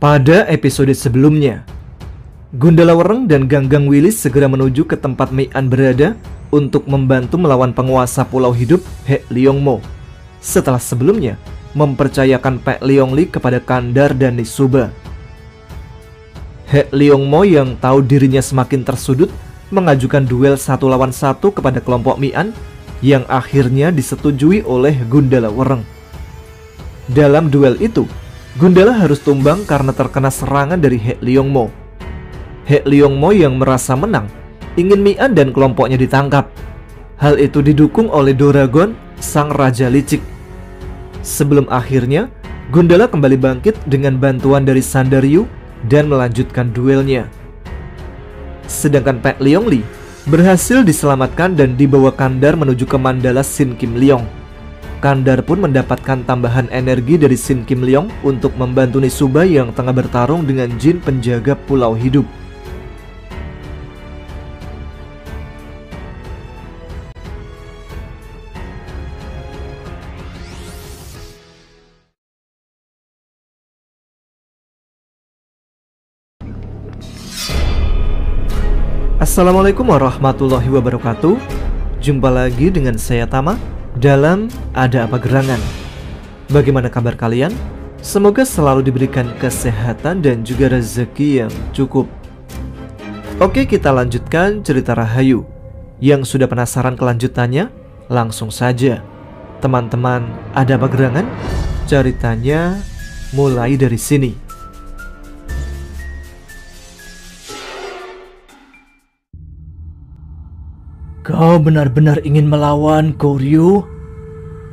Pada episode sebelumnya, Gundala Wereng dan Ganggang Wilis segera menuju ke tempat Mian berada untuk membantu melawan penguasa Pulau Hidup He Liongmo. Setelah sebelumnya mempercayakan Pek Liongli kepada Kandar dan Nisuba. He Liongmo yang tahu dirinya semakin tersudut mengajukan duel 1 lawan 1 kepada kelompok Mian yang akhirnya disetujui oleh Gundala Wereng. Dalam duel itu, Gundala harus tumbang karena terkena serangan dari He Liongmo. He Liongmo yang merasa menang ingin Mian dan kelompoknya ditangkap. Hal itu didukung oleh Doragon, sang raja licik. Sebelum akhirnya Gundala kembali bangkit dengan bantuan dari Sandaryu dan melanjutkan duelnya. Sedangkan Pek Liongli berhasil diselamatkan dan dibawa Kandar menuju ke Mandala Sin Kim Leong. Kandar pun mendapatkan tambahan energi dari Sin Kim Leong untuk membantu Nisuba yang tengah bertarung dengan jin penjaga Pulau Hidup. Assalamualaikum warahmatullahi wabarakatuh. Jumpa lagi dengan saya Tama dalam Ada Apa Gerangan. Bagaimana kabar kalian? Semoga selalu diberikan kesehatan dan juga rezeki yang cukup. Oke, kita lanjutkan cerita Rahayu. Yang sudah penasaran kelanjutannya? Langsung saja teman-teman Ada Apa Gerangan, ceritanya mulai dari sini. Kau benar-benar ingin melawan Koryu?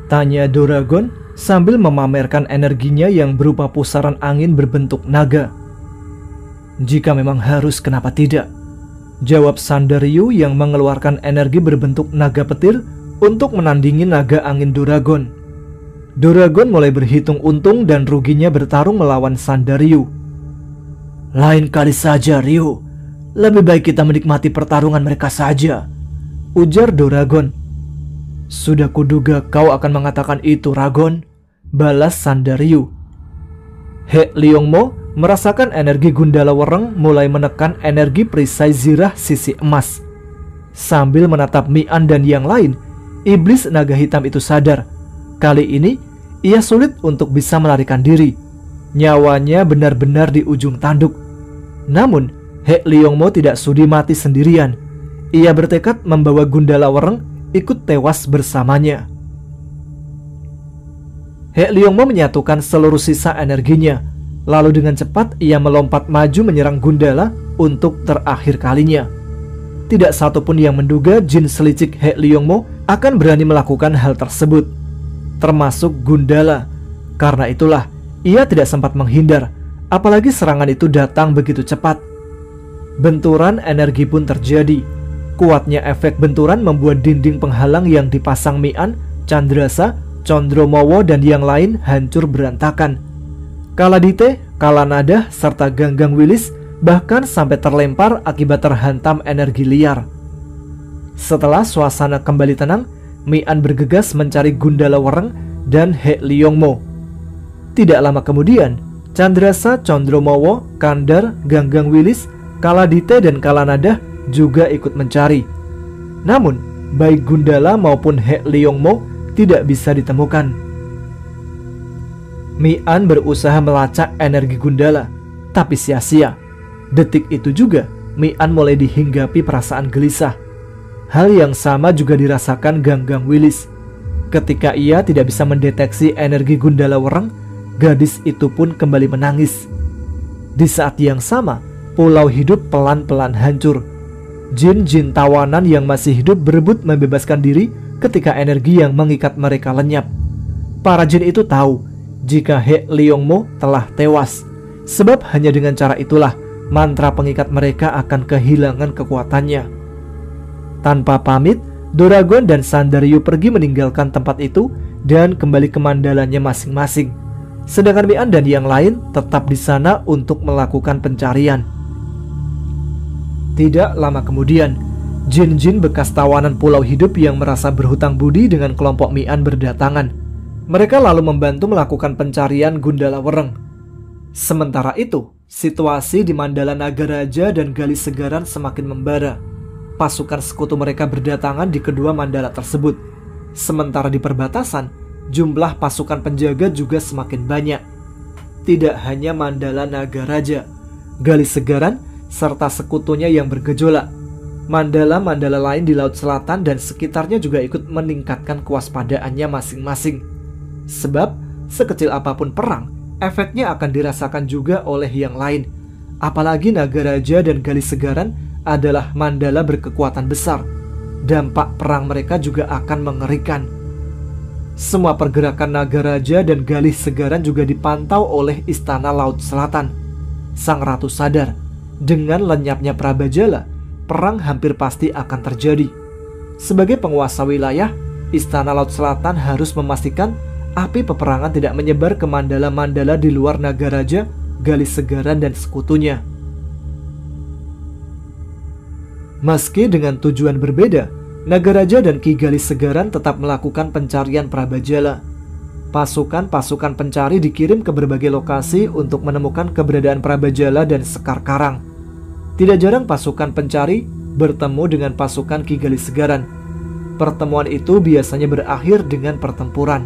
Tanya Doragon sambil memamerkan energinya yang berupa pusaran angin berbentuk naga. Jika memang harus, kenapa tidak? Jawab Sandaryu yang mengeluarkan energi berbentuk naga petir untuk menandingi naga angin Doragon. Doragon mulai berhitung untung dan ruginya bertarung melawan Sandaryu. Lain kali saja, Ryu. Lebih baik kita menikmati pertarungan mereka saja, ujar Doragon. Sudah kuduga kau akan mengatakan itu, Ragon, balas Sandaryu. He Liongmo merasakan energi Gundala Wereng mulai menekan energi perisai zirah sisi emas. Sambil menatap Mian dan yang lain, iblis naga hitam itu sadar. Kali ini ia sulit untuk bisa melarikan diri. Nyawanya benar-benar di ujung tanduk. Namun He Liongmo tidak sudi mati sendirian. Ia bertekad membawa Gundala Wereng ikut tewas bersamanya. He Liongmo menyatukan seluruh sisa energinya. Lalu dengan cepat ia melompat maju menyerang Gundala untuk terakhir kalinya. Tidak satupun yang menduga jin selicik He Liongmo akan berani melakukan hal tersebut, termasuk Gundala. Karena itulah ia tidak sempat menghindar, apalagi serangan itu datang begitu cepat. Benturan energi pun terjadi. Kuatnya efek benturan membuat dinding penghalang yang dipasang Mian, Chandrasa, Condromowo dan yang lain hancur berantakan. Kaladite, Kalanada, serta Ganggang Wilis bahkan sampai terlempar akibat terhantam energi liar. Setelah suasana kembali tenang, Mian bergegas mencari Gundala Wereng dan He Liongmo. Tidak lama kemudian, Chandrasa, Condromowo, Kandar, Ganggang Wilis, Kaladite dan Kalanada juga ikut mencari. Namun, baik Gundala maupun He Liongmo tidak bisa ditemukan. Mian berusaha melacak energi Gundala, tapi sia-sia. Detik itu juga, Mian mulai dihinggapi perasaan gelisah. Hal yang sama juga dirasakan Ganggang Wilis. Ketika ia tidak bisa mendeteksi energi Gundala Wereng, gadis itu pun kembali menangis. Di saat yang sama, Pulau Hidup pelan-pelan hancur. Jin-jin tawanan yang masih hidup berebut membebaskan diri ketika energi yang mengikat mereka lenyap. Para jin itu tahu jika He Liongmo telah tewas, sebab hanya dengan cara itulah mantra pengikat mereka akan kehilangan kekuatannya. Tanpa pamit, Doragon dan Sandaryu pergi meninggalkan tempat itu dan kembali ke mandalanya masing-masing. Sedangkan Mian dan yang lain tetap di sana untuk melakukan pencarian. Tidak lama kemudian, jin-jin bekas tawanan Pulau Hidup yang merasa berhutang budi dengan kelompok Mian berdatangan. Mereka lalu membantu melakukan pencarian Gundala Wereng. Sementara itu, situasi di Mandala Nagaraja dan Gali Segaran semakin membara. Pasukan sekutu mereka berdatangan di kedua mandala tersebut. Sementara di perbatasan, jumlah pasukan penjaga juga semakin banyak. Tidak hanya Mandala Nagaraja, Gali Segaran, serta sekutunya yang bergejolak. Mandala-mandala lain di Laut Selatan dan sekitarnya juga ikut meningkatkan kewaspadaannya masing-masing. Sebab, sekecil apapun perang, efeknya akan dirasakan juga oleh yang lain. Apalagi Nagaraja dan Gali Segaran adalah mandala berkekuatan besar. Dampak perang mereka juga akan mengerikan. Semua pergerakan Nagaraja dan Gali Segaran juga dipantau oleh Istana Laut Selatan. Sang Ratu sadar, dengan lenyapnya Prabajala, perang hampir pasti akan terjadi. Sebagai penguasa wilayah, Istana Laut Selatan harus memastikan api peperangan tidak menyebar ke mandala-mandala di luar Nagaraja, Gali Segaran dan sekutunya. Meski dengan tujuan berbeda, Nagaraja dan Ki Gali Segaran tetap melakukan pencarian Prabajala. Pasukan-pasukan pencari dikirim ke berbagai lokasi untuk menemukan keberadaan Prabajala dan Sekar Karang. Tidak jarang pasukan pencari bertemu dengan pasukan Ki Gali Segaran. Pertemuan itu biasanya berakhir dengan pertempuran.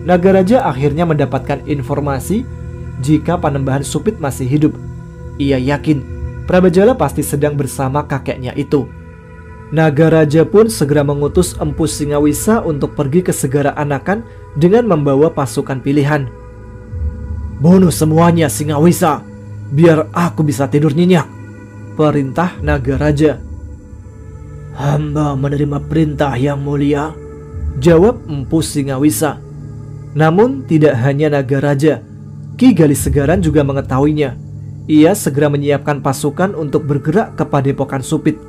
Nagaraja akhirnya mendapatkan informasi jika Panembahan Supit masih hidup. Ia yakin Prabajala pasti sedang bersama kakeknya itu. Nagaraja pun segera mengutus Empu Singawisa untuk pergi ke Segara Anakan dengan membawa pasukan pilihan. "Bunuh semuanya, Singawisa, biar aku bisa tidur nyenyak," perintah Nagaraja. "Hamba menerima perintah yang mulia," jawab Empu Singawisa. Namun tidak hanya Nagaraja, Ki Gali Segaran juga mengetahuinya. Ia segera menyiapkan pasukan untuk bergerak ke Padepokan Supit.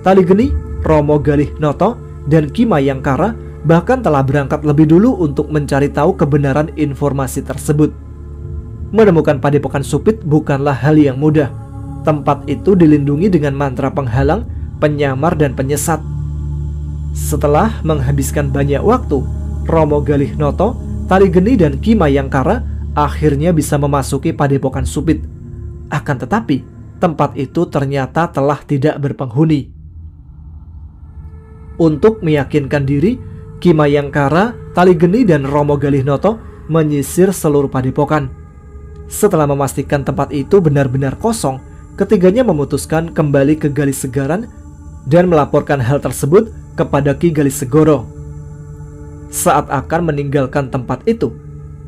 Taligeni, Romo Galih Noto, dan Ki Mayangkara bahkan telah berangkat lebih dulu untuk mencari tahu kebenaran informasi tersebut. Menemukan Padepokan Supit bukanlah hal yang mudah. Tempat itu dilindungi dengan mantra penghalang, penyamar, dan penyesat. Setelah menghabiskan banyak waktu, Romo Galih Noto, Taligeni, dan Ki Mayangkara akhirnya bisa memasuki Padepokan Supit. Akan tetapi, tempat itu ternyata telah tidak berpenghuni. Untuk meyakinkan diri, Ki Mayangkara, Taligeni, dan Romo Galih Noto menyisir seluruh padepokan. Setelah memastikan tempat itu benar-benar kosong, ketiganya memutuskan kembali ke Gali Segaran dan melaporkan hal tersebut kepada Ki Gali Segoro. Saat akan meninggalkan tempat itu,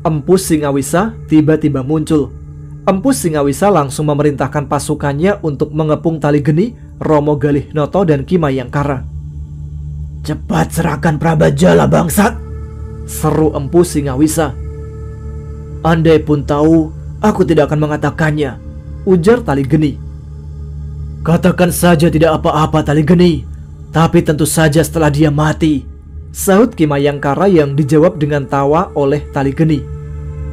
Empu Singawisa tiba-tiba muncul. Empu Singawisa langsung memerintahkan pasukannya untuk mengepung Taligeni, Romo Galih Noto, dan Ki Mayangkara. "Cepat serahkan Prabajala, bangsat!" seru Empu Singawisa. "Andai pun tahu, aku tidak akan mengatakannya," ujar Taligeni. "Katakan saja tidak apa-apa, Taligeni, tapi tentu saja setelah dia mati," sahut Ki Mayangkara yang dijawab dengan tawa oleh Taligeni.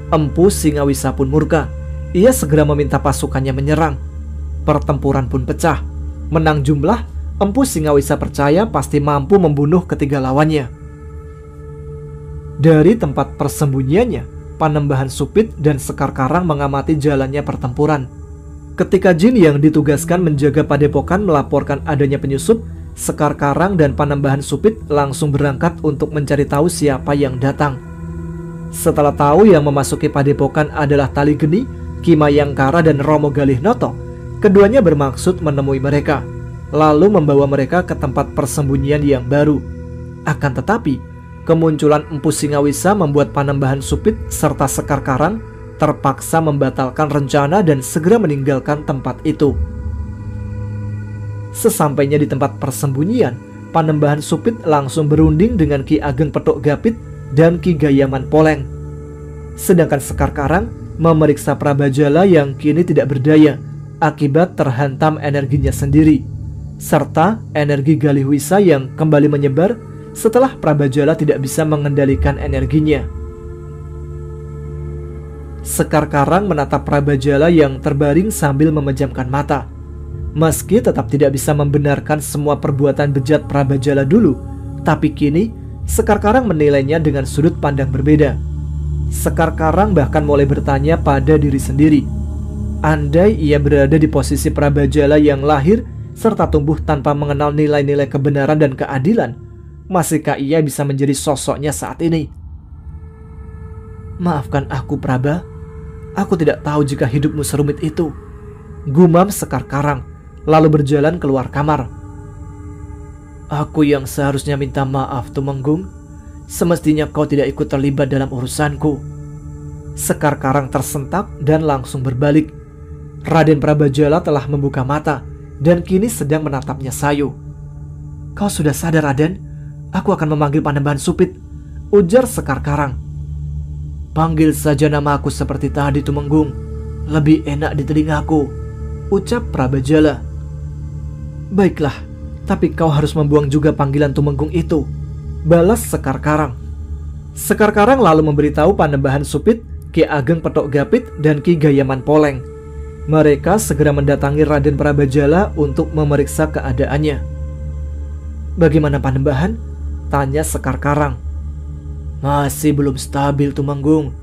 Empu Singawisa pun murka. Ia segera meminta pasukannya menyerang. Pertempuran pun pecah. Menang jumlah, Empu Singawisa percaya pasti mampu membunuh ketiga lawannya. Dari tempat persembunyiannya, Panembahan Supit dan Sekar Karang mengamati jalannya pertempuran. Ketika jin yang ditugaskan menjaga padepokan melaporkan adanya penyusup, Sekar Karang dan Panembahan Supit langsung berangkat untuk mencari tahu siapa yang datang. Setelah tahu yang memasuki padepokan adalah Taligeni, Ki Mayangkara, dan Romo Galih Noto, keduanya bermaksud menemui mereka, lalu membawa mereka ke tempat persembunyian yang baru. Akan tetapi, kemunculan Empu Singawisa membuat Panembahan Supit serta Sekar Karang terpaksa membatalkan rencana dan segera meninggalkan tempat itu. Sesampainya di tempat persembunyian, Panembahan Supit langsung berunding dengan Ki Ageng Petuk Gapit dan Ki Gayaman Poleng. Sedangkan Sekar Karang memeriksa Prabajala yang kini tidak berdaya akibat terhantam energinya sendiri, serta energi Galih Wisa yang kembali menyebar setelah Prabajala tidak bisa mengendalikan energinya. Sekar Karang menatap Prabajala yang terbaring sambil memejamkan mata. Meski tetap tidak bisa membenarkan semua perbuatan bejat Prabajala dulu, tapi kini Sekar Karang menilainya dengan sudut pandang berbeda. Sekar Karang bahkan mulai bertanya pada diri sendiri. Andai ia berada di posisi Prabajala yang lahir serta tumbuh tanpa mengenal nilai-nilai kebenaran dan keadilan, masihkah ia bisa menjadi sosoknya saat ini? Maafkan aku, Praba. Aku tidak tahu jika hidupmu serumit itu, gumam Sekar Karang, lalu berjalan keluar kamar. Aku yang seharusnya minta maaf, Tumenggung. Semestinya kau tidak ikut terlibat dalam urusanku. Sekar Karang tersentak dan langsung berbalik. Raden Prabajala telah membuka mata dan kini sedang menatapnya sayu. Kau sudah sadar, Raden? Aku akan memanggil Panembahan Supit, ujar Sekar Karang. Panggil saja nama aku seperti tadi, Tumenggung. Lebih enak di telingaku, ucap Prabajala. Baiklah, tapi kau harus membuang juga panggilan Tumenggung itu, balas Sekar Karang. Sekar Karang lalu memberitahu Panembahan Supit, Ki Ageng Petok Gapit, dan Ki Gayaman Poleng. Mereka segera mendatangi Raden Prabajala untuk memeriksa keadaannya. Bagaimana Panembahan? Tanya Sekar Karang. Masih belum stabil, Tumenggung.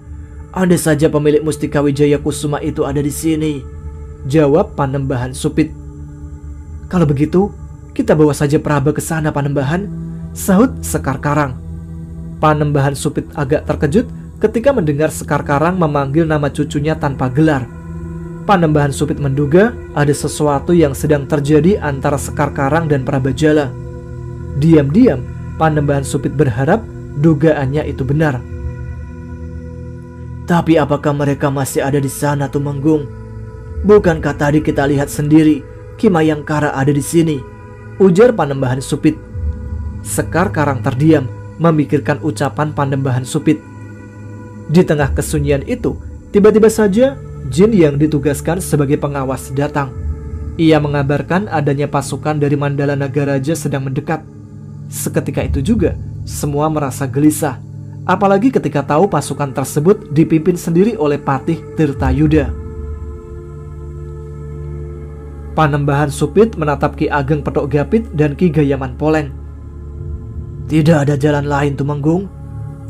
Andai saja pemilik Mustika Wijaya Kusuma itu ada di sini, jawab Panembahan Supit. Kalau begitu, kita bawa saja Praba ke sana, Panembahan, sahut Sekar Karang. Panembahan Supit agak terkejut ketika mendengar Sekar Karang memanggil nama cucunya tanpa gelar. Panembahan Supit menduga ada sesuatu yang sedang terjadi antara Sekar Karang dan Prabajala. Diam-diam, Panembahan Supit berharap dugaannya itu benar. Tapi apakah mereka masih ada di sana, Tumenggung? Bukankah tadi kita lihat sendiri Ki Mayangkara ada di sini, ujar Panembahan Supit. Sekar Karang terdiam memikirkan ucapan Panembahan Supit. Di tengah kesunyian itu, tiba-tiba saja jin yang ditugaskan sebagai pengawas datang. Ia mengabarkan adanya pasukan dari Mandala Nagaraja sedang mendekat. Seketika itu juga, semua merasa gelisah, apalagi ketika tahu pasukan tersebut dipimpin sendiri oleh Patih Tirtayuda. Panembahan Supit menatap Ki Ageng Petok Gapit dan Ki Gayaman Poleng. Tidak ada jalan lain, Tumenggung.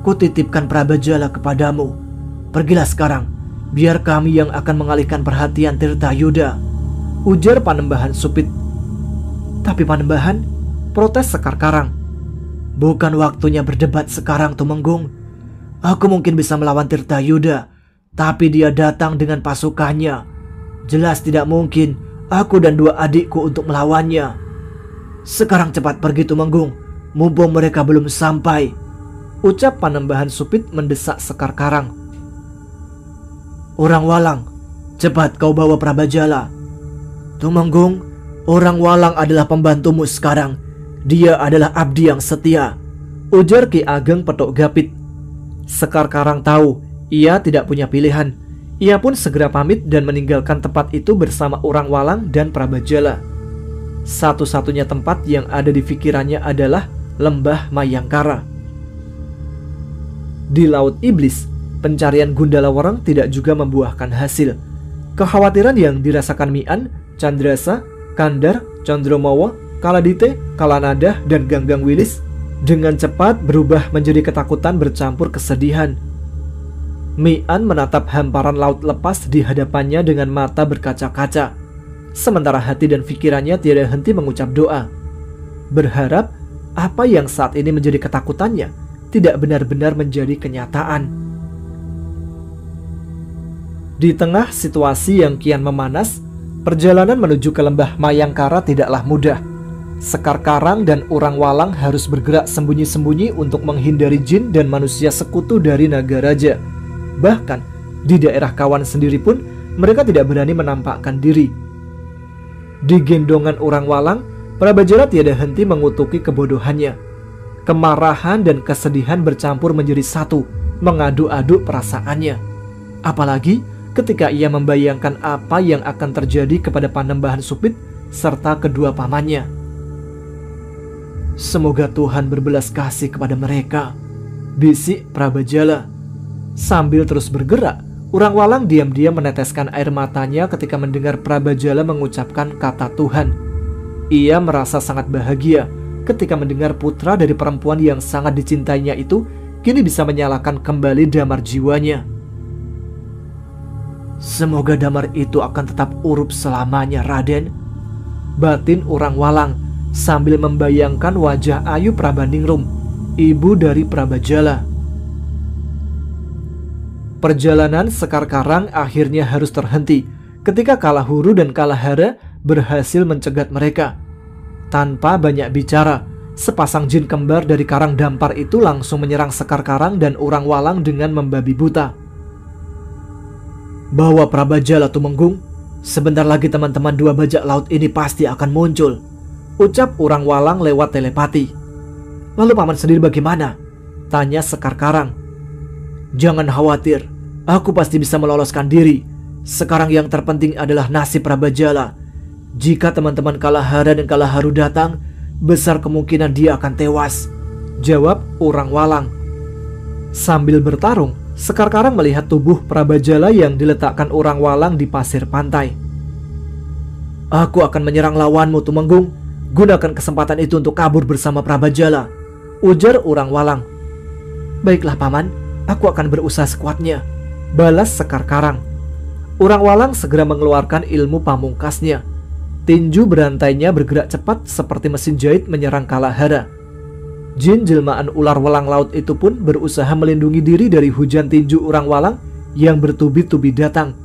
Kutitipkan Prabajala kepadamu. Pergilah sekarang, biar kami yang akan mengalihkan perhatian Tirtayuda, ujar Panembahan Supit. Tapi Panembahan, protes Sekar Karang. Bukan waktunya berdebat sekarang, Tumenggung. Aku mungkin bisa melawan Tirtayuda, tapi dia datang dengan pasukannya. Jelas tidak mungkin aku dan dua adikku untuk melawannya. Sekarang cepat pergi, Tumenggung, mumpung mereka belum sampai, ucap Panembahan Supit mendesak Sekar Karang. Orang Walang, cepat kau bawa Prabajala. Tumenggung, orang Walang adalah pembantumu sekarang. Dia adalah abdi yang setia, ujar Ki Ageng Petok Gapit. Sekar Karang tahu ia tidak punya pilihan. Ia pun segera pamit dan meninggalkan tempat itu bersama orang Walang dan Prabajala. Satu-satunya tempat yang ada di pikirannya adalah Lembah Mayangkara. Di Laut Iblis, pencarian Gundala Wereng tidak juga membuahkan hasil. Kekhawatiran yang dirasakan Mian, Candrasa, Kandar, Condromowo, Kaladite, Kalanadah, dan Ganggang Wilis dengan cepat berubah menjadi ketakutan bercampur kesedihan. Mian menatap hamparan laut lepas di hadapannya dengan mata berkaca-kaca, sementara hati dan pikirannya tiada henti mengucap doa, berharap apa yang saat ini menjadi ketakutannya tidak benar-benar menjadi kenyataan. Di tengah situasi yang kian memanas, perjalanan menuju ke Lembah Mayangkara tidaklah mudah. Sekar Karang dan orang Walang harus bergerak sembunyi-sembunyi untuk menghindari jin dan manusia sekutu dari Nagaraja. Bahkan di daerah kawan sendiri pun mereka tidak berani menampakkan diri. Di gendongan orang Walang, Prabajala tiada henti mengutuki kebodohannya. Kemarahan dan kesedihan bercampur menjadi satu, mengadu-adu perasaannya. Apalagi ketika ia membayangkan apa yang akan terjadi kepada Panembahan Supit serta kedua pamannya. Semoga Tuhan berbelas kasih kepada mereka, bisik Prabajala. Sambil terus bergerak, orang Walang diam-diam meneteskan air matanya ketika mendengar Prabajala mengucapkan kata Tuhan. Ia merasa sangat bahagia ketika mendengar putra dari perempuan yang sangat dicintainya itu kini bisa menyalakan kembali damar jiwanya. Semoga damar itu akan tetap urup selamanya, Raden, batin Urang Walang sambil membayangkan wajah Ayu Prabandingrum, ibu dari Prabajala. Perjalanan Sekar Karang akhirnya harus terhenti ketika Kalahuru dan Kalahara berhasil mencegat mereka. Tanpa banyak bicara, sepasang jin kembar dari Karang Dampar itu langsung menyerang Sekar Karang dan Urang Walang dengan membabi buta. Bawa Prabajala, Tumenggung. Sebentar lagi teman-teman dua bajak laut ini pasti akan muncul, ucap Urang Walang lewat telepati. Lalu paman sendiri bagaimana? Tanya Sekar Karang. Jangan khawatir, aku pasti bisa meloloskan diri. Sekarang yang terpenting adalah nasib Prabajala. Jika teman-teman Kalahara dan Kalaharu datang, besar kemungkinan dia akan tewas, jawab Urang Walang. Sambil bertarung, Sekar Karang melihat tubuh Prabajala yang diletakkan Urang Walang di pasir pantai. Aku akan menyerang lawanmu, Tumenggung. Gunakan kesempatan itu untuk kabur bersama Prabajala, ujar Urang Walang. Baiklah paman, aku akan berusaha sekuatnya, balas Sekar Karang. Urang Walang segera mengeluarkan ilmu pamungkasnya. Tinju berantainya bergerak cepat seperti mesin jahit menyerang Kalahara. Jin jelmaan ular welang laut itu pun berusaha melindungi diri dari hujan tinju Urang Walang yang bertubi-tubi datang.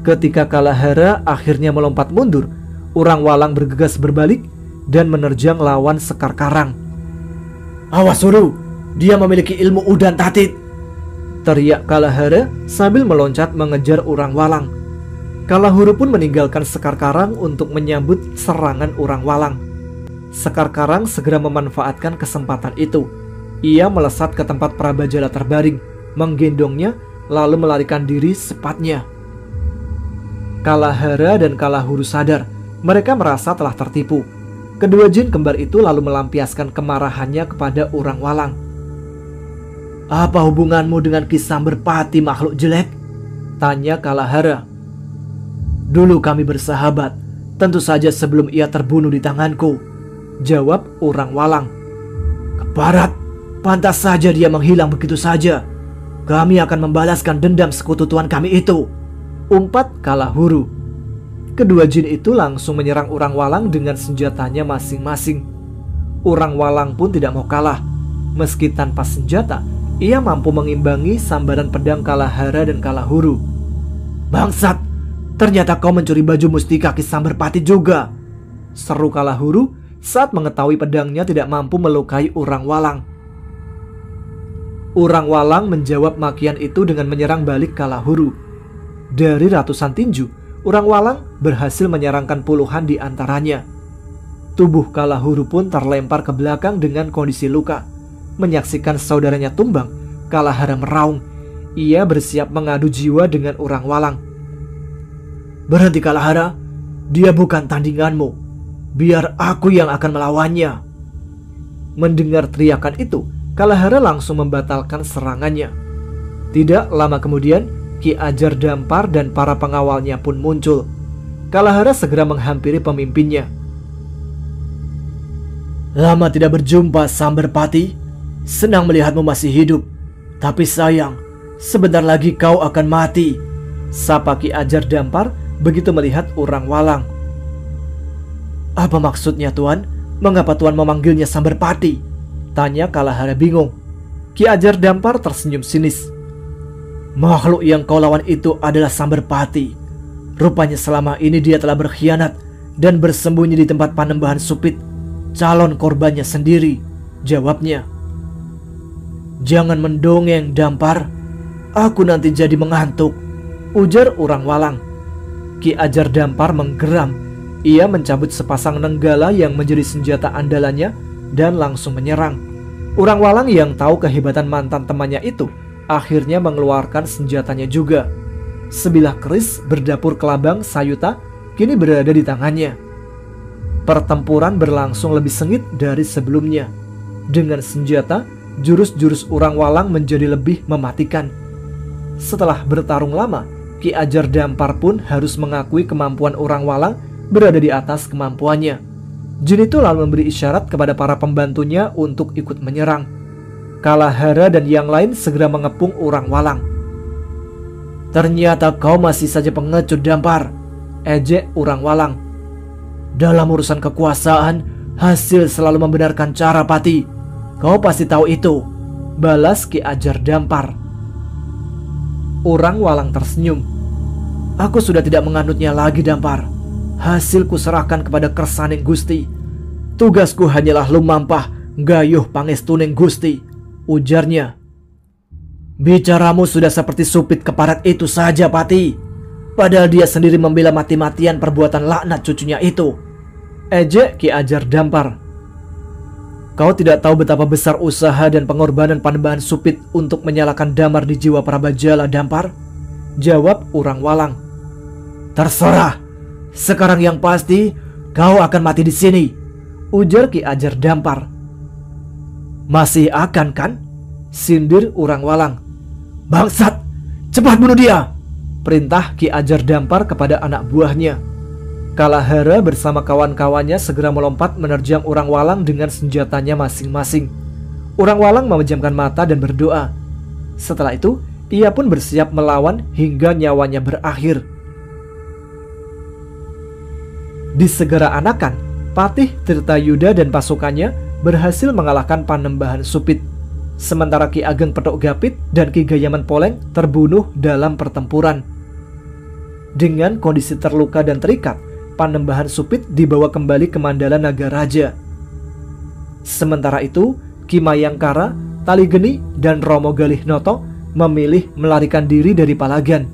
Ketika Kalahara akhirnya melompat mundur, Urang Walang bergegas berbalik dan menerjang lawan Sekar Karang. Awas Huru, dia memiliki ilmu udan tatit, teriak Kalahara sambil meloncat mengejar Urang Walang. Kalahuru pun meninggalkan Sekar Karang untuk menyambut serangan Urang Walang. Sekar Karang segera memanfaatkan kesempatan itu. Ia melesat ke tempat Prabajala terbaring, menggendongnya, lalu melarikan diri secepatnya. Kalahara dan Kalahuru sadar, mereka merasa telah tertipu. Kedua jin kembar itu lalu melampiaskan kemarahannya kepada Urang Walang. Apa hubunganmu dengan Ki Samberpati, makhluk jelek? Tanya Kalahara. Dulu kami bersahabat, tentu saja sebelum ia terbunuh di tanganku, jawab Urang Walang. Keparat, pantas saja dia menghilang begitu saja. Kami akan membalaskan dendam sekutu tuan kami itu, umpat Kalahuru. Kedua jin itu langsung menyerang Urang Walang dengan senjatanya masing-masing. Urang Walang pun tidak mau kalah. Meski tanpa senjata, ia mampu mengimbangi sambaran pedang Kalahara dan Kalahuru. Bangsat, ternyata kau mencuri baju mustika Ki Samberpati juga, seru Kalahuru saat mengetahui pedangnya tidak mampu melukai Urang Walang. Urang Walang menjawab makian itu dengan menyerang balik Kalahuru. Dari ratusan tinju, Urang Walang berhasil menyerangkan puluhan di antaranya. Tubuh Kalahuru pun terlempar ke belakang dengan kondisi luka. Menyaksikan saudaranya tumbang, Kalahara meraung. Ia bersiap mengadu jiwa dengan Urang Walang. Berhenti Kalahara, dia bukan tandinganmu. Biar aku yang akan melawannya. Mendengar teriakan itu, Kalahara langsung membatalkan serangannya. Tidak lama kemudian, Ki Ajar Dampar dan para pengawalnya pun muncul. Kalahara segera menghampiri pemimpinnya. Lama tidak berjumpa, Samberpati. Senang melihatmu masih hidup. Tapi sayang, sebentar lagi kau akan mati, sapa Ki Ajar Dampar begitu melihat Urang Walang. Apa maksudnya Tuan? Mengapa Tuan memanggilnya Samberpati? Tanya Kalahara bingung. Ki Ajar Dampar tersenyum sinis. Makhluk yang kau lawan itu adalah Samberpati. Rupanya selama ini dia telah berkhianat dan bersembunyi di tempat panembahan Supit, calon korbannya sendiri, jawabnya. Jangan mendongeng Dampar, aku nanti jadi mengantuk, ujar Urang Walang. Ki Ajar Dampar menggeram. Ia mencabut sepasang nenggala yang menjadi senjata andalannya dan langsung menyerang. Urang Walang yang tahu kehebatan mantan temannya itu akhirnya mengeluarkan senjatanya juga. Sebilah keris berdapur kelabang Sayuta kini berada di tangannya. Pertempuran berlangsung lebih sengit dari sebelumnya. Dengan senjata, jurus-jurus Urang Walang menjadi lebih mematikan. Setelah bertarung lama, Ki Ajar Dampar pun harus mengakui kemampuan Urang Walang berada di atas kemampuannya. Jin itu lalu memberi isyarat kepada para pembantunya untuk ikut menyerang. Kalahara dan yang lain segera mengepung Urang Walang. "Ternyata kau masih saja pengecut, Dampar," ejek Urang Walang. "Dalam urusan kekuasaan, hasil selalu membenarkan cara, Pati. Kau pasti tahu itu," balas Ki Ajar Dampar. Urang Walang tersenyum. "Aku sudah tidak menganutnya lagi, Dampar. Hasilku serahkan kepada kersaning Gusti. Tugasku hanyalah lumampah gayuh pangestuning Gusti," ujarnya. "Bicaramu sudah seperti supit keparat itu saja, Pati. Padahal dia sendiri membela mati-matian perbuatan laknat cucunya itu," ejek Ki Ajar Dampar. "Kau tidak tahu betapa besar usaha dan pengorbanan Panembahan Supit untuk menyalakan damar di jiwa Prabajala, Dampar," jawab Urang Walang. "Terserah. Sekarang yang pasti kau akan mati di sini," ujar Ki Ajar Dampar. "Masih akan kan?" sindir Urang Walang. "Bangsat, cepat bunuh dia!" perintah Ki Ajar Dampar kepada anak buahnya. Kalahara bersama kawan-kawannya segera melompat menerjang Urang Walang dengan senjatanya masing-masing. Urang Walang memejamkan mata dan berdoa. Setelah itu, ia pun bersiap melawan hingga nyawanya berakhir. Di Segara Anakan, Patih Tirtayuda dan pasukannya berhasil mengalahkan Panembahan Supit. Sementara Ki Ageng Petok Gapit dan Ki Gayaman Poleng terbunuh dalam pertempuran. Dengan kondisi terluka dan terikat, Panembahan Supit dibawa kembali ke Mandala Nagaraja. Sementara itu, Ki Mayangkara, Taligeni, dan Romo Galihnoto memilih melarikan diri dari Palagan.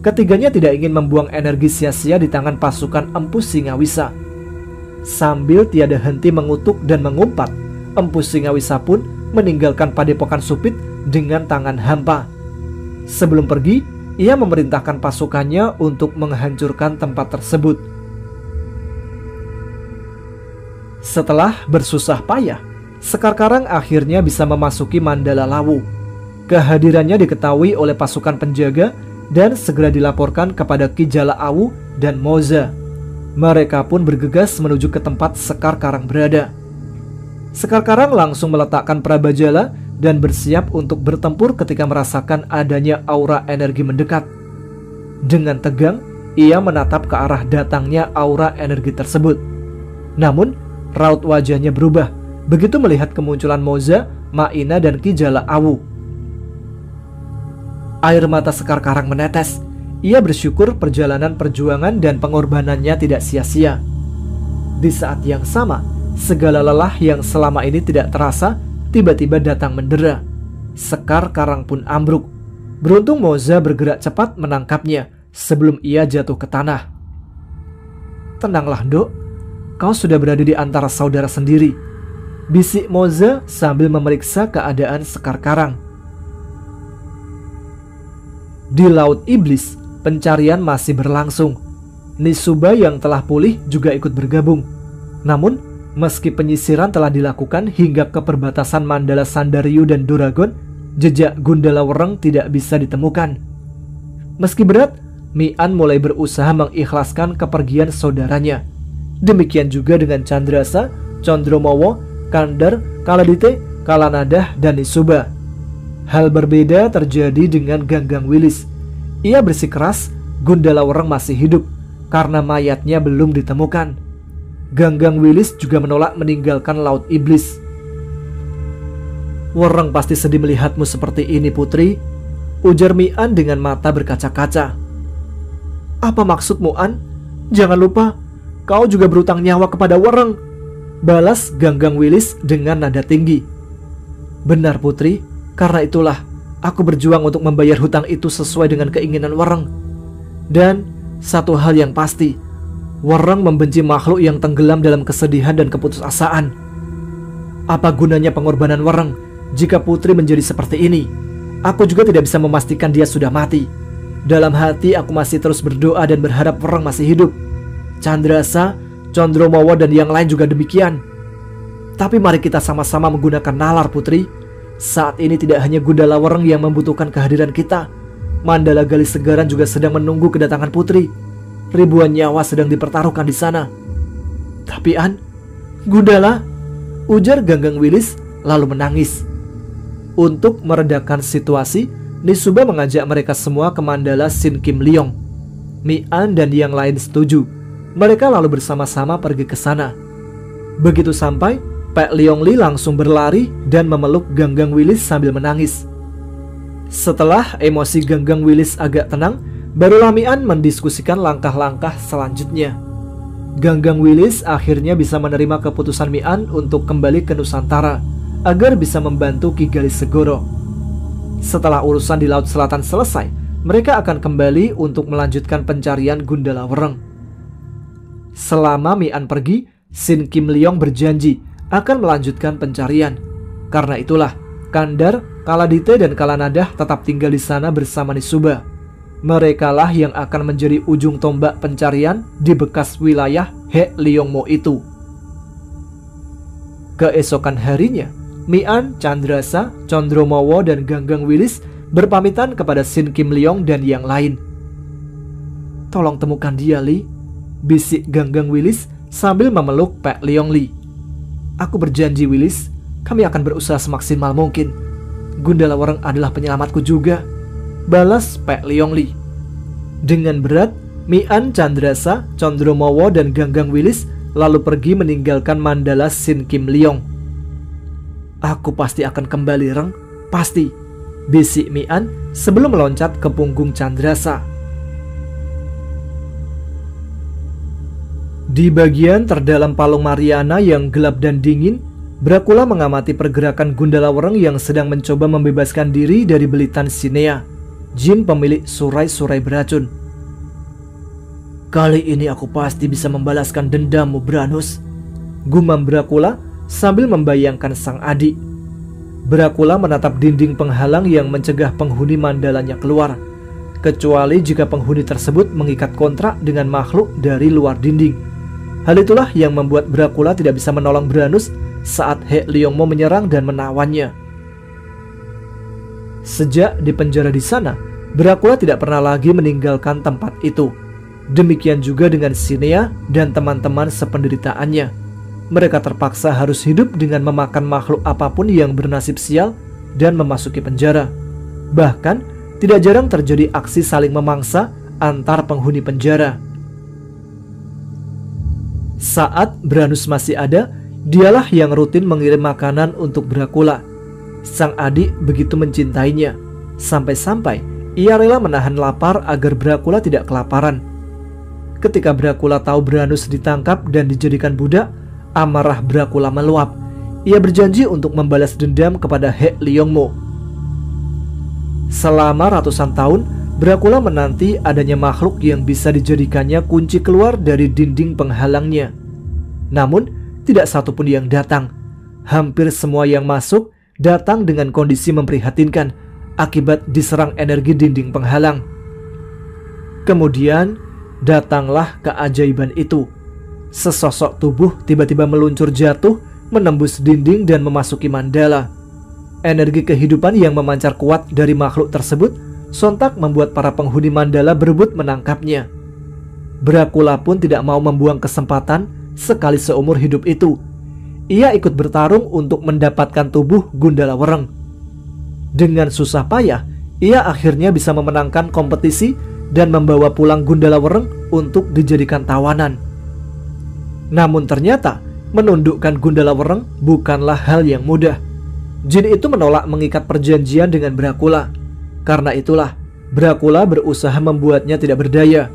Ketiganya tidak ingin membuang energi sia-sia di tangan pasukan Empu Singawisa. Sambil tiada henti mengutuk dan mengumpat, Empu Singawisa pun meninggalkan Padepokan Supit dengan tangan hampa. Sebelum pergi, ia memerintahkan pasukannya untuk menghancurkan tempat tersebut. Setelah bersusah payah, Sekar Karang akhirnya bisa memasuki Mandala Lawu. Kehadirannya diketahui oleh pasukan penjaga dan segera dilaporkan kepada Ki Jala Awu dan Moza. Mereka pun bergegas menuju ke tempat Sekar Karang berada. Sekar Karang langsung meletakkan Prabajala dan bersiap untuk bertempur ketika merasakan adanya aura energi mendekat. Dengan tegang, ia menatap ke arah datangnya aura energi tersebut. Namun, raut wajahnya berubah begitu melihat kemunculan Moza, Maina, dan Ki Jala Awu. Air mata Sekar Karang menetes. Ia bersyukur perjalanan perjuangan dan pengorbanannya tidak sia-sia. Di saat yang sama, segala lelah yang selama ini tidak terasa tiba-tiba datang mendera. Sekar Karang pun ambruk. Beruntung Moza bergerak cepat menangkapnya sebelum ia jatuh ke tanah. "Tenanglah, Dok. Kau sudah berada di antara saudara sendiri," bisik Moza sambil memeriksa keadaan Sekar Karang. Di Laut Iblis, pencarian masih berlangsung. Nisuba yang telah pulih juga ikut bergabung. Namun, meski penyisiran telah dilakukan hingga ke perbatasan Mandala Sandaryu dan Doragon, jejak Gundala Wereng tidak bisa ditemukan. Meski berat, Mian mulai berusaha mengikhlaskan kepergian saudaranya. Demikian juga dengan Candrasa, Condromowo, Kandar, Kaladite, Kalanadah, dan Nisuba. Hal berbeda terjadi dengan Ganggang Wilis. Ia bersikeras Gundala Wereng masih hidup karena mayatnya belum ditemukan. Ganggang Wilis juga menolak meninggalkan Laut Iblis. "Wereng pasti sedih melihatmu seperti ini, Putri," ujar Mian dengan mata berkaca-kaca. "Apa maksudmu, An? Jangan lupa, kau juga berutang nyawa kepada Wereng," balas Ganggang Wilis dengan nada tinggi. "Benar, Putri, karena itulah aku berjuang untuk membayar hutang itu sesuai dengan keinginan Wereng. Dan satu hal yang pasti, Wereng membenci makhluk yang tenggelam dalam kesedihan dan keputusasaan. Apa gunanya pengorbanan Wereng jika Putri menjadi seperti ini? Aku juga tidak bisa memastikan dia sudah mati. Dalam hati aku masih terus berdoa dan berharap Wereng masih hidup. Candrasa, Condromowo, dan yang lain juga demikian. Tapi mari kita sama-sama menggunakan nalar, Putri. Saat ini tidak hanya Gundala Wereng yang membutuhkan kehadiran kita. Mandala Gali Segaran juga sedang menunggu kedatangan Putri. Ribuan nyawa sedang dipertaruhkan di sana." "Tapi An, Gundala," ujar Ganggang Wilis lalu menangis. Untuk meredakan situasi, Nisuba mengajak mereka semua ke Mandala Sin Kim Leong. Mi-an dan yang lain setuju. Mereka lalu bersama-sama pergi ke sana. Begitu sampai, Pak Leong Li langsung berlari dan memeluk Ganggang Willis sambil menangis. Setelah emosi Ganggang Willis agak tenang, barulah Mi-an mendiskusikan langkah-langkah selanjutnya. Ganggang Willis akhirnya bisa menerima keputusan Mi-an untuk kembali ke Nusantara agar bisa membantu Ki Galis Segoro. Setelah urusan di Laut Selatan selesai, mereka akan kembali untuk melanjutkan pencarian Gundala Wereng. Selama Mi-an pergi, Sin Kim Leong berjanji akan melanjutkan pencarian. Karena itulah, Kandar, Kaladite, dan Kalanadah tetap tinggal di sana bersama Nisuba. Merekalah yang akan menjadi ujung tombak pencarian di bekas wilayah He Leong Mo itu. Keesokan harinya, Mi-an, Chandrasa, Condromowo, dan Ganggang Willis berpamitan kepada Sin Kim Leong dan yang lain. "Tolong temukan dia, Li," bisik Ganggang Willis sambil memeluk Pak Leong Li. "Aku berjanji, Willis, kami akan berusaha semaksimal mungkin. Gundala Wereng adalah penyelamatku juga," balas Pak Leong Li. Dengan berat, Mi-an, Chandrasa, Condromowo, dan Ganggang Willis lalu pergi meninggalkan Mandala Sin Kim Leong. "Aku pasti akan kembali, Reng, pasti," bisik Mi-an sebelum meloncat ke punggung Chandrasa. Di bagian terdalam Palung Mariana yang gelap dan dingin, Dracula mengamati pergerakan Gundala Wereng yang sedang mencoba membebaskan diri dari belitan Sinea, jin pemilik surai-surai beracun. "Kali ini aku pasti bisa membalaskan dendammu, Branus," gumam Dracula sambil membayangkan sang adik. Dracula menatap dinding penghalang yang mencegah penghuni mandalanya keluar, kecuali jika penghuni tersebut mengikat kontrak dengan makhluk dari luar dinding. Hal itulah yang membuat Dracula tidak bisa menolong Branus saat He Leong Mo menyerang dan menawannya. Sejak di penjara di sana, Dracula tidak pernah lagi meninggalkan tempat itu. Demikian juga dengan Sinea dan teman-teman sependeritaannya. Mereka terpaksa harus hidup dengan memakan makhluk apapun yang bernasib sial dan memasuki penjara. Bahkan, tidak jarang terjadi aksi saling memangsa antar penghuni penjara. Saat Branus masih ada, dialah yang rutin mengirim makanan untuk Dracula. Sang adik begitu mencintainya, sampai-sampai ia rela menahan lapar agar Dracula tidak kelaparan. Ketika Dracula tahu Branus ditangkap dan dijadikan budak, amarah Dracula meluap. Ia berjanji untuk membalas dendam kepada He Leong Mo. Selama ratusan tahun, Dracula menanti adanya makhluk yang bisa dijadikannya kunci keluar dari dinding penghalangnya. Namun, tidak satupun yang datang. Hampir semua yang masuk datang dengan kondisi memprihatinkan akibat diserang energi dinding penghalang. Kemudian, datanglah keajaiban itu. Sesosok tubuh tiba-tiba meluncur jatuh, menembus dinding dan memasuki mandala. Energi kehidupan yang memancar kuat dari makhluk tersebut sontak membuat para penghuni mandala berebut menangkapnya. Dracula pun tidak mau membuang kesempatan sekali seumur hidup itu. Ia ikut bertarung untuk mendapatkan tubuh Gundala Wereng. Dengan susah payah, ia akhirnya bisa memenangkan kompetisi dan membawa pulang Gundala Wereng untuk dijadikan tawanan. Namun ternyata menundukkan Gundala Wereng bukanlah hal yang mudah. Jin itu menolak mengikat perjanjian dengan Dracula. Karena itulah Dracula berusaha membuatnya tidak berdaya.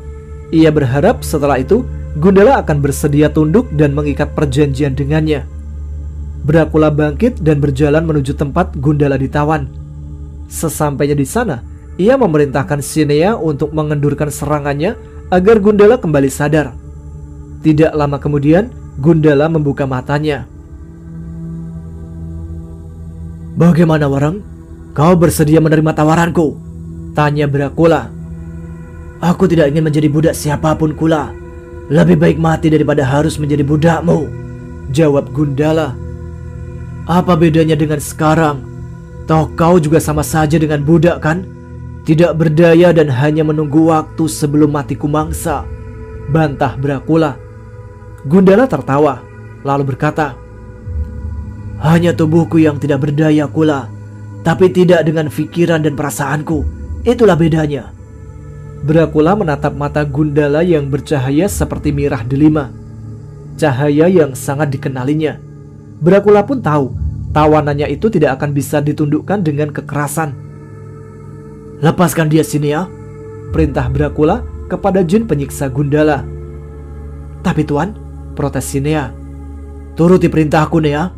Ia berharap setelah itu Gundala akan bersedia tunduk dan mengikat perjanjian dengannya. Dracula bangkit dan berjalan menuju tempat Gundala ditawan. Sesampainya di sana, ia memerintahkan Sinea untuk mengendurkan serangannya agar Gundala kembali sadar. Tidak lama kemudian, Gundala membuka matanya. "Bagaimana, Wereng? Kau bersedia menerima tawaranku?" tanya Dracula. "Aku tidak ingin menjadi budak siapapun, Kula. Lebih baik mati daripada harus menjadi budakmu," jawab Gundala. "Apa bedanya dengan sekarang? Toh kau juga sama saja dengan budak, kan? Tidak berdaya dan hanya menunggu waktu sebelum matiku mangsa," bantah Dracula. Gundala tertawa, lalu berkata, "Hanya tubuhku yang tidak berdaya, Kula. tapi tidak dengan pikiran dan perasaanku. Itulah bedanya. Dracula menatap mata Gundala yang bercahaya seperti mirah delima. Cahaya yang sangat dikenalinya. Dracula pun tahu tawanannya itu tidak akan bisa ditundukkan dengan kekerasan. Lepaskan dia, Sinea, perintah Dracula kepada jin penyiksa Gundala. Tapi Tuan, protes Sinea. Turuti perintahku, Nea.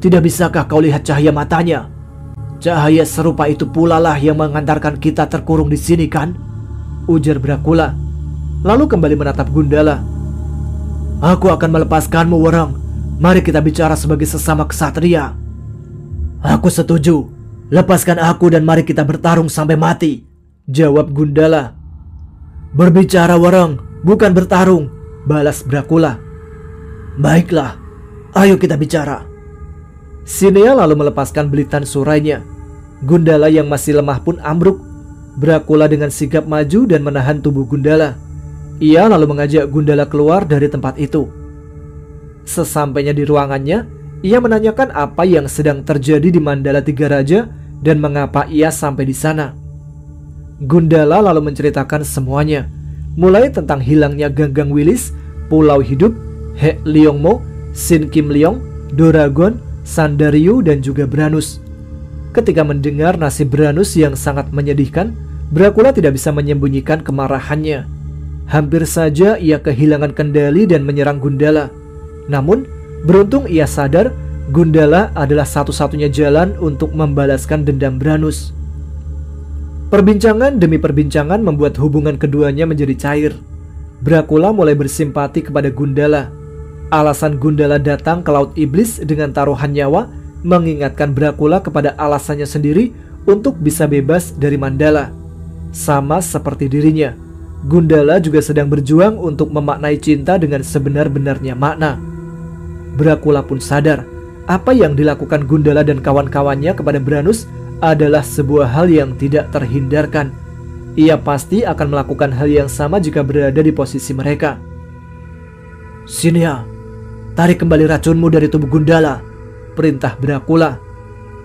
Tidak bisakah kau lihat cahaya matanya? Cahaya serupa itu pula lah yang mengantarkan kita terkurung di sini, kan? Ujar Dracula. Lalu kembali menatap Gundala. Aku akan melepaskanmu, Wereng. Mari kita bicara sebagai sesama ksatria. Aku setuju. Lepaskan aku dan mari kita bertarung sampai mati, jawab Gundala. Berbicara, Wereng, bukan bertarung, balas Dracula. Baiklah, ayo kita bicara. Sinea lalu melepaskan belitan surainya. Gundala yang masih lemah pun ambruk. Dracula dengan sigap maju dan menahan tubuh Gundala. Ia lalu mengajak Gundala keluar dari tempat itu. Sesampainya di ruangannya, ia menanyakan apa yang sedang terjadi di Mandala Tiga Raja dan mengapa ia sampai di sana. Gundala lalu menceritakan semuanya, mulai tentang hilangnya Ganggang Wilis, Pulau Hidup, Hek Leongmo, Sin Kim Leong, Doragon, Sandaryu dan juga Branus. Ketika mendengar nasib Branus yang sangat menyedihkan, Dracula tidak bisa menyembunyikan kemarahannya. Hampir saja ia kehilangan kendali dan menyerang Gundala. Namun, beruntung ia sadar Gundala adalah satu-satunya jalan untuk membalaskan dendam Branus. Perbincangan demi perbincangan membuat hubungan keduanya menjadi cair. Dracula mulai bersimpati kepada Gundala. Alasan Gundala datang ke Laut Iblis dengan taruhan nyawa mengingatkan Dracula kepada alasannya sendiri untuk bisa bebas dari Mandala. Sama seperti dirinya, Gundala juga sedang berjuang untuk memaknai cinta dengan sebenar-benarnya makna. Dracula pun sadar apa yang dilakukan Gundala dan kawan-kawannya kepada Branus adalah sebuah hal yang tidak terhindarkan. Ia pasti akan melakukan hal yang sama jika berada di posisi mereka. Sinea, tarik kembali racunmu dari tubuh Gundala, perintah Dracula.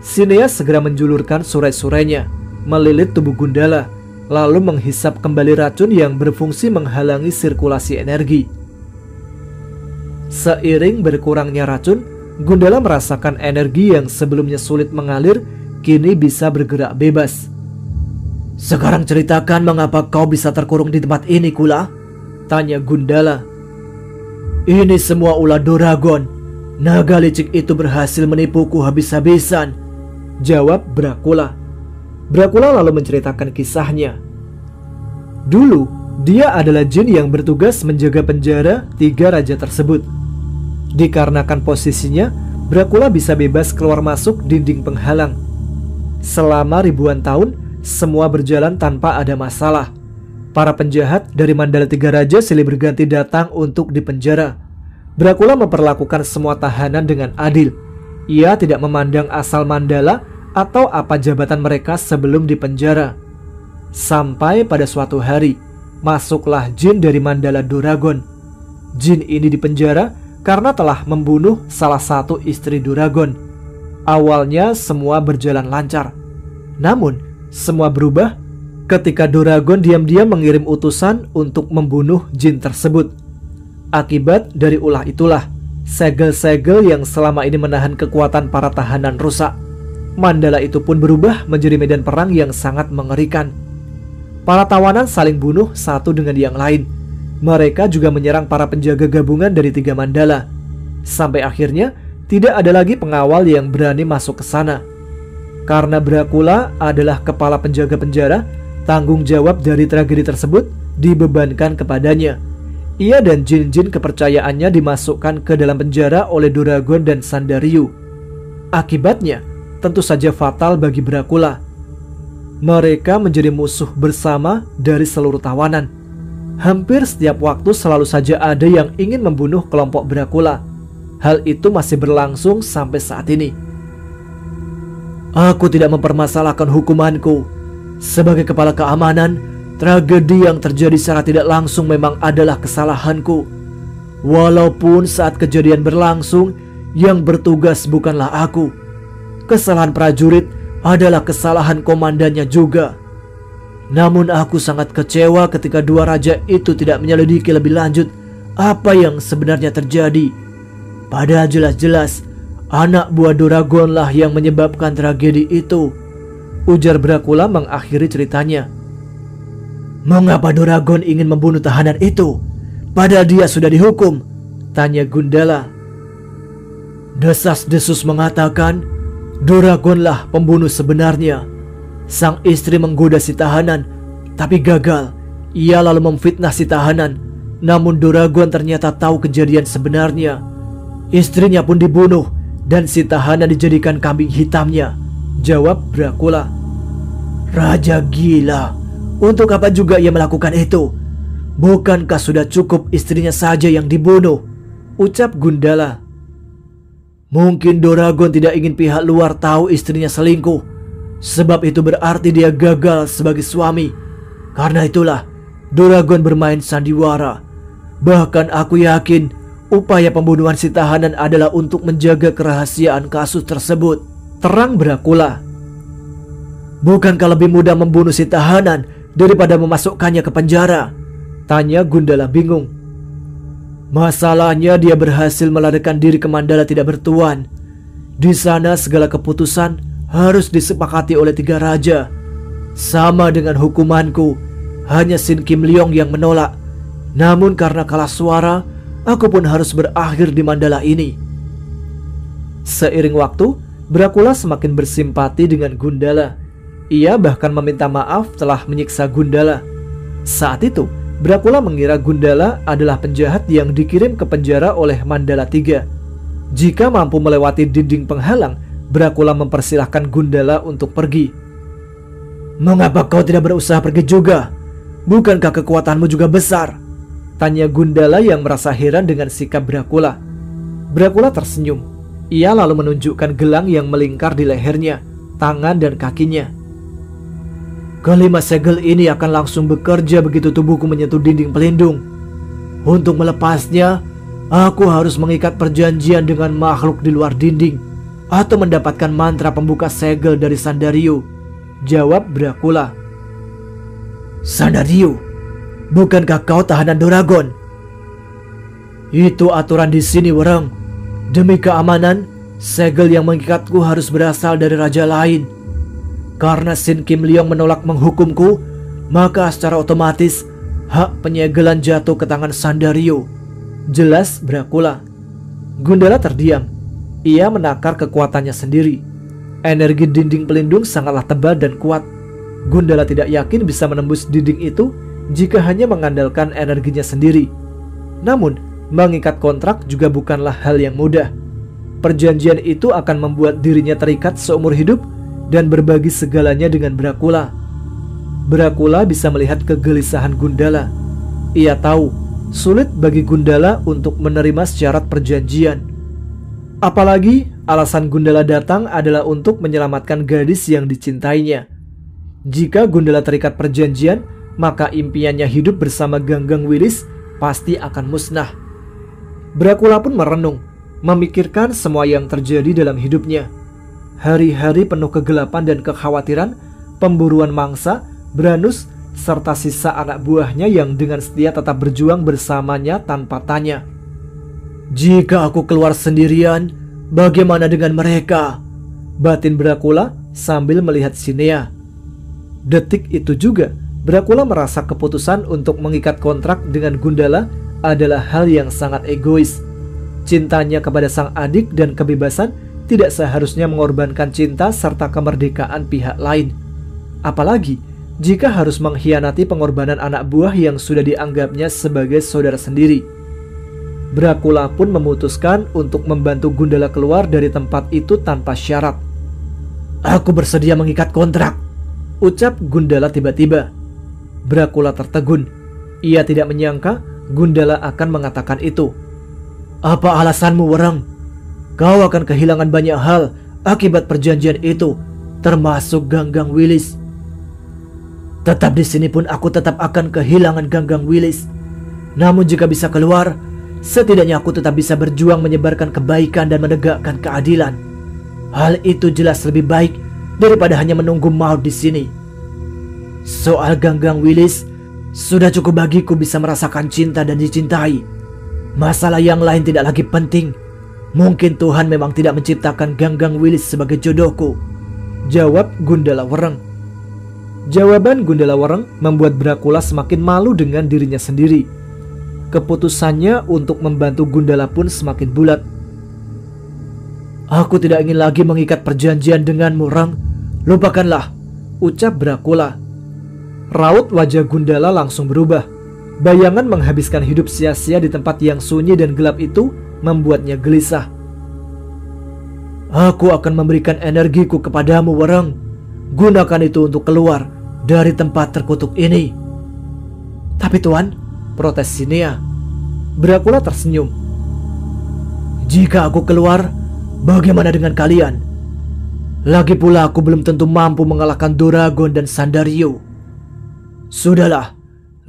Sinea segera menjulurkan surai-surainya, melilit tubuh Gundala, lalu menghisap kembali racun yang berfungsi menghalangi sirkulasi energi. Seiring berkurangnya racun, Gundala merasakan energi yang sebelumnya sulit mengalir, kini bisa bergerak bebas. Sekarang ceritakan mengapa kau bisa terkurung di tempat ini, Kula? Tanya Gundala. Ini semua ulah Doragon. Naga licik itu berhasil menipuku habis-habisan, jawab Dracula. Dracula lalu menceritakan kisahnya. Dulu, dia adalah jin yang bertugas menjaga penjara tiga raja tersebut. Dikarenakan posisinya, Dracula bisa bebas keluar masuk dinding penghalang. Selama ribuan tahun, semua berjalan tanpa ada masalah. Para penjahat dari Mandala Tiga Raja silih berganti datang untuk dipenjara. Dracula memperlakukan semua tahanan dengan adil. Ia tidak memandang asal Mandala atau apa jabatan mereka sebelum dipenjara. Sampai pada suatu hari, masuklah jin dari Mandala Doragon. Jin ini dipenjara karena telah membunuh salah satu istri Doragon. Awalnya semua berjalan lancar. Namun, semua berubah ketika Doragon diam-diam mengirim utusan untuk membunuh jin tersebut. Akibat dari ulah itulah, segel-segel yang selama ini menahan kekuatan para tahanan rusak. Mandala itu pun berubah menjadi medan perang yang sangat mengerikan. Para tawanan saling bunuh satu dengan yang lain. Mereka juga menyerang para penjaga gabungan dari tiga Mandala. Sampai akhirnya tidak ada lagi pengawal yang berani masuk ke sana. Karena Dracula adalah kepala penjaga penjara, tanggung jawab dari tragedi tersebut dibebankan kepadanya. Ia dan jin-jin kepercayaannya dimasukkan ke dalam penjara oleh Doragon dan Sandaryu. Akibatnya tentu saja fatal bagi Dracula. Mereka menjadi musuh bersama dari seluruh tawanan. Hampir setiap waktu selalu saja ada yang ingin membunuh kelompok Dracula. Hal itu masih berlangsung sampai saat ini. Aku tidak mempermasalahkan hukumanku. Sebagai kepala keamanan, tragedi yang terjadi secara tidak langsung memang adalah kesalahanku. Walaupun saat kejadian berlangsung, yang bertugas bukanlah aku. Kesalahan prajurit adalah kesalahan komandannya juga. Namun aku sangat kecewa ketika dua raja itu tidak menyelidiki lebih lanjut apa yang sebenarnya terjadi. Padahal jelas-jelas anak buah Doragon lah yang menyebabkan tragedi itu, ujar Dracula mengakhiri ceritanya. Mengapa Doragon ingin membunuh tahanan itu, padahal dia sudah dihukum? Tanya Gundala. Desas-desus mengatakan Doragonlah pembunuh sebenarnya. Sang istri menggoda si tahanan, tapi gagal. Ia lalu memfitnah si tahanan. Namun Doragon ternyata tahu kejadian sebenarnya. Istrinya pun dibunuh dan si tahanan dijadikan kambing hitamnya, jawab Dracula. Raja gila. Untuk apa juga ia melakukan itu? Bukankah sudah cukup istrinya saja yang dibunuh? Ucap Gundala. Mungkin Doragon tidak ingin pihak luar tahu istrinya selingkuh, sebab itu berarti dia gagal sebagai suami. Karena itulah Doragon bermain sandiwara. Bahkan aku yakin upaya pembunuhan si tahanan adalah untuk menjaga kerahasiaan kasus tersebut, terang Dracula. Bukankah lebih mudah membunuh si tahanan daripada memasukkannya ke penjara? Tanya Gundala bingung. Masalahnya dia berhasil melarikan diri ke Mandala tidak bertuan. Di sana segala keputusan harus disepakati oleh 3 raja. Sama dengan hukumanku, hanya Sin Kim Leong yang menolak. Namun karena kalah suara, aku pun harus berakhir di Mandala ini. Seiring waktu, Dracula semakin bersimpati dengan Gundala. Ia bahkan meminta maaf telah menyiksa Gundala. Saat itu, Dracula mengira Gundala adalah penjahat yang dikirim ke penjara oleh Mandala III. Jika mampu melewati dinding penghalang, Dracula mempersilahkan Gundala untuk pergi. Mengapa kau tidak berusaha pergi juga? Bukankah kekuatanmu juga besar? Tanya Gundala yang merasa heran dengan sikap Dracula. Dracula tersenyum. Ia lalu menunjukkan gelang yang melingkar di lehernya, tangan dan kakinya. Kelima segel ini akan langsung bekerja begitu tubuhku menyentuh dinding pelindung. Untuk melepasnya, aku harus mengikat perjanjian dengan makhluk di luar dinding atau mendapatkan mantra pembuka segel dari Sandario, jawab Dracula. Sandario? Bukankah kau tahanan Doragon? Itu aturan di sini, Wereng. Demi keamanan, segel yang mengikatku harus berasal dari raja lain. Karena Sin Kim Leong menolak menghukumku, maka secara otomatis hak penyegelan jatuh ke tangan Sandario, jelas Dracula. Gundala terdiam. Ia menakar kekuatannya sendiri. Energi dinding pelindung sangatlah tebal dan kuat. Gundala tidak yakin bisa menembus dinding itu jika hanya mengandalkan energinya sendiri. Namun, mengikat kontrak juga bukanlah hal yang mudah. Perjanjian itu akan membuat dirinya terikat seumur hidup dan berbagi segalanya dengan Dracula. Dracula bisa melihat kegelisahan Gundala. Ia tahu sulit bagi Gundala untuk menerima syarat perjanjian. Apalagi alasan Gundala datang adalah untuk menyelamatkan gadis yang dicintainya. Jika Gundala terikat perjanjian, maka impiannya hidup bersama Ganggang Willis pasti akan musnah. Dracula pun merenung, memikirkan semua yang terjadi dalam hidupnya. Hari-hari penuh kegelapan dan kekhawatiran, pemburuan mangsa, Branus, serta sisa anak buahnya yang dengan setia tetap berjuang bersamanya tanpa tanya. Jika aku keluar sendirian, bagaimana dengan mereka? Batin Dracula sambil melihat Sinea. Detik itu juga, Dracula merasa keputusan untuk mengikat kontrak dengan Gundala adalah hal yang sangat egois. Cintanya kepada sang adik dan kebebasan tidak seharusnya mengorbankan cinta serta kemerdekaan pihak lain. Apalagi jika harus mengkhianati pengorbanan anak buah yang sudah dianggapnya sebagai saudara sendiri. Dracula pun memutuskan untuk membantu Gundala keluar dari tempat itu tanpa syarat. Aku bersedia mengikat kontrak, ucap Gundala tiba-tiba. Dracula tertegun. Ia tidak menyangka Gundala akan mengatakan itu. Apa alasanmu, Wereng? Kau akan kehilangan banyak hal akibat perjanjian itu, termasuk Ganggang Willis. Tetap di sini pun aku tetap akan kehilangan Ganggang Willis. Namun jika bisa keluar, setidaknya aku tetap bisa berjuang menyebarkan kebaikan dan menegakkan keadilan. Hal itu jelas lebih baik daripada hanya menunggu maut di sini. Soal Ganggang Willis, sudah cukup bagiku bisa merasakan cinta dan dicintai. Masalah yang lain tidak lagi penting. Mungkin Tuhan memang tidak menciptakan Ganggang Willis sebagai jodohku, jawab Gundala Wereng. Jawaban Gundala Wereng membuat Dracula semakin malu dengan dirinya sendiri. Keputusannya untuk membantu Gundala pun semakin bulat. Aku tidak ingin lagi mengikat perjanjian denganmu, Reng. Lupakanlah, ucap Dracula. Raut wajah Gundala langsung berubah. Bayangan menghabiskan hidup sia-sia di tempat yang sunyi dan gelap itu membuatnya gelisah. Aku akan memberikan energiku kepadamu, Wereng. Gunakan itu untuk keluar dari tempat terkutuk ini. Tapi Tuan, protes Sinea. Dracula tersenyum. Jika aku keluar, bagaimana dengan kalian? Lagi pula aku belum tentu mampu mengalahkan Doragon dan Sandario. Sudahlah,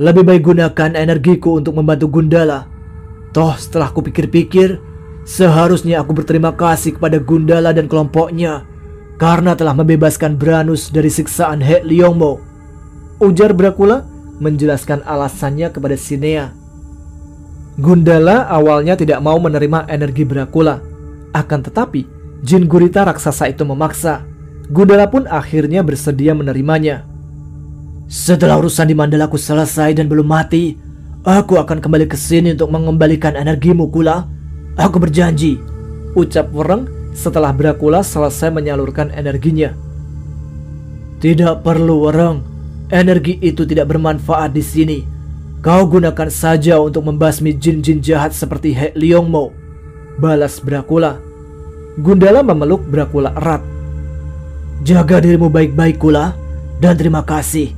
lebih baik gunakan energiku untuk membantu Gundala. Toh setelah aku pikir-pikir, seharusnya aku berterima kasih kepada Gundala dan kelompoknya karena telah membebaskan Branus dari siksaan Hek Leongmo, ujar Dracula menjelaskan alasannya kepada Sinea. Gundala awalnya tidak mau menerima energi Dracula, akan tetapi jin gurita raksasa itu memaksa. Gundala pun akhirnya bersedia menerimanya. Setelah urusan di Mandalaku selesai dan belum mati, aku akan kembali ke sini untuk mengembalikan energimu, Kula. Aku berjanji, ucap Wereng setelah Dracula selesai menyalurkan energinya. Tidak perlu, Wereng. Energi itu tidak bermanfaat di sini. Kau gunakan saja untuk membasmi jin-jin jahat seperti Hek Leongmo, balas Dracula. Gundala memeluk Dracula erat. Jaga dirimu baik-baik, Kula, dan terima kasih,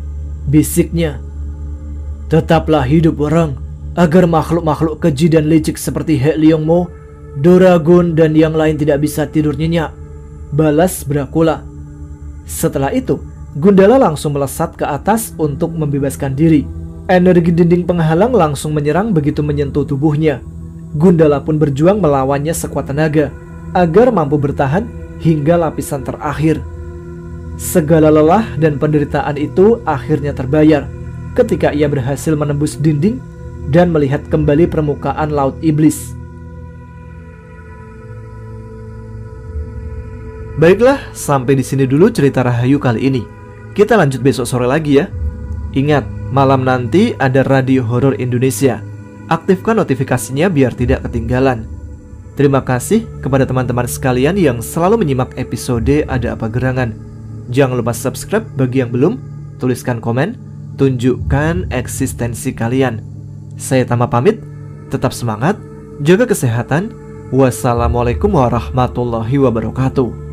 bisiknya. Tetaplah hidup, Wereng, agar makhluk-makhluk keji dan licik seperti Hek Leongmo, Doragon, dan yang lain tidak bisa tidur nyenyak, balas Dracula. Setelah itu, Gundala langsung melesat ke atas untuk membebaskan diri. Energi dinding penghalang langsung menyerang begitu menyentuh tubuhnya. Gundala pun berjuang melawannya sekuat tenaga agar mampu bertahan hingga lapisan terakhir. Segala lelah dan penderitaan itu akhirnya terbayar ketika ia berhasil menembus dinding dan melihat kembali permukaan Laut Iblis. Baiklah, sampai di sini dulu cerita Rahayu kali ini. Kita lanjut besok sore lagi ya. Ingat, malam nanti ada Radio Horor Indonesia. Aktifkan notifikasinya biar tidak ketinggalan. Terima kasih kepada teman-teman sekalian yang selalu menyimak episode Ada Apa Gerangan. Jangan lupa subscribe bagi yang belum, tuliskan komen, tunjukkan eksistensi kalian. Saya Tama pamit, tetap semangat, jaga kesehatan. Wassalamualaikum warahmatullahi wabarakatuh.